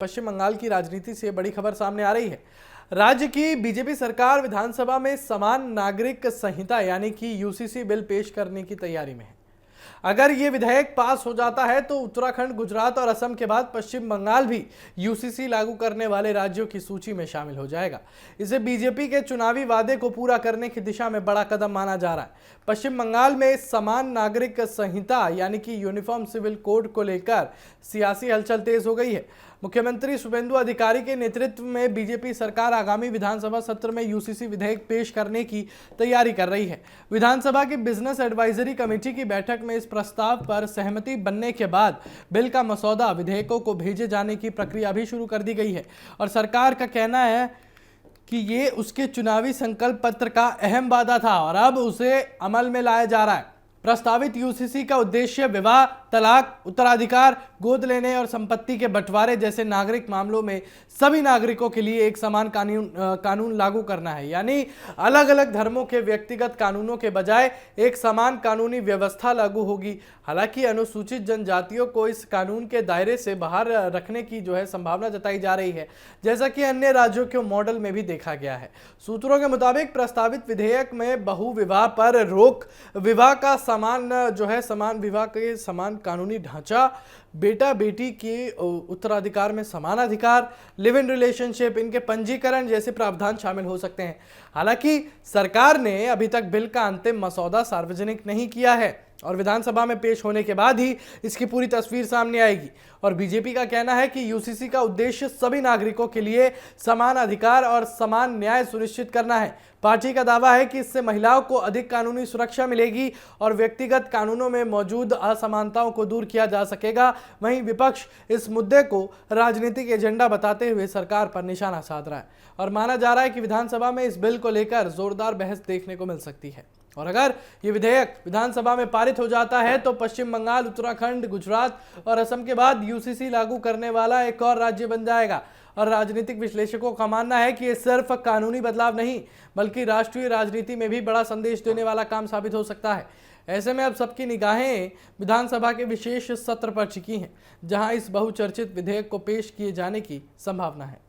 पश्चिम बंगाल की राजनीति से बड़ी खबर सामने आ रही है। राज्य की बीजेपी सरकार विधानसभा में समान नागरिक संहिता यानी कि यूसीसी बिल पेश करने की तैयारी में है। अगर ये विधेयक पास हो जाता है तो उत्तराखंड, गुजरात और असम के बाद पश्चिम बंगाल भी यूसीसी लागू करने वाले राज्यों की सूची में शामिल हो जाएगा। इसे बीजेपी के चुनावी वादे को पूरा करने की दिशा में बड़ा कदम माना जा रहा है। पश्चिम बंगाल में समान नागरिक संहिता यानी कि यूनिफॉर्म सिविल कोड को लेकर सियासी हलचल तेज हो गई है। मुख्यमंत्री शुभेंदु अधिकारी के नेतृत्व में बीजेपी सरकार आगामी विधानसभा सत्र में यूसीसी विधेयक पेश करने की तैयारी कर रही है। विधानसभा की बिजनेस एडवाइजरी कमेटी की बैठक में इस प्रस्ताव पर सहमति बनने के बाद बिल का मसौदा विधेयकों को भेजे जाने की प्रक्रिया भी शुरू कर दी गई है और सरकार का कहना है कि ये उसके चुनावी संकल्प पत्र का अहम वादा था और अब उसे अमल में लाया जा रहा है। प्रस्तावित यूसीसी का उद्देश्य विवाह, तलाक, उत्तराधिकार, गोद लेने और संपत्ति के बंटवारे जैसे नागरिक मामलों में सभी नागरिकों के लिए एक समान कानून लागू करना है। यानी अलग अलग धर्मों के व्यक्तिगत कानूनों के बजाय एक समान कानूनी व्यवस्था लागू होगी। हालांकि अनुसूचित जनजातियों को इस कानून के दायरे से बाहर रखने की संभावना जताई जा रही है, जैसा कि अन्य राज्यों के मॉडल में भी देखा गया है। सूत्रों के मुताबिक प्रस्तावित विधेयक में बहुविवाह पर रोक, विवाह का समान विवाह के समान कानूनी ढांचा, बेटा बेटी के उत्तराधिकार में समान अधिकार, लिव इन रिलेशनशिप, इनके पंजीकरण जैसे प्रावधान शामिल हो सकते हैं। हालांकि सरकार ने अभी तक बिल का अंतिम मसौदा सार्वजनिक नहीं किया है और विधानसभा में पेश होने के बाद ही इसकी पूरी तस्वीर सामने आएगी। और बीजेपी का कहना है कि यूसीसी का उद्देश्य सभी नागरिकों के लिए समान अधिकार और समान न्याय सुनिश्चित करना है। पार्टी का दावा है कि इससे महिलाओं को अधिक कानूनी सुरक्षा मिलेगी और व्यक्तिगत कानूनों में मौजूद असमानताओं को दूर किया जा सकेगा। वहीं विपक्ष इस मुद्दे को राजनीतिक एजेंडा बताते हुए सरकार पर निशाना साध रहा है और माना जा रहा है कि विधानसभा में इस बिल को लेकर जोरदार बहस देखने को मिल सकती है। और अगर ये विधेयक विधानसभा में पारित हो जाता है तो पश्चिम बंगाल, उत्तराखंड, गुजरात और असम के बाद यूसीसी लागू करने वाला एक और राज्य बन जाएगा। और राजनीतिक विश्लेषकों का मानना है कि ये सिर्फ कानूनी बदलाव नहीं बल्कि राष्ट्रीय राजनीति में भी बड़ा संदेश देने वाला काम साबित हो सकता है। ऐसे में अब सबकी निगाहें विधानसभा के विशेष सत्र पर टिकी हैं, जहां इस बहुचर्चित विधेयक को पेश किए जाने की संभावना है।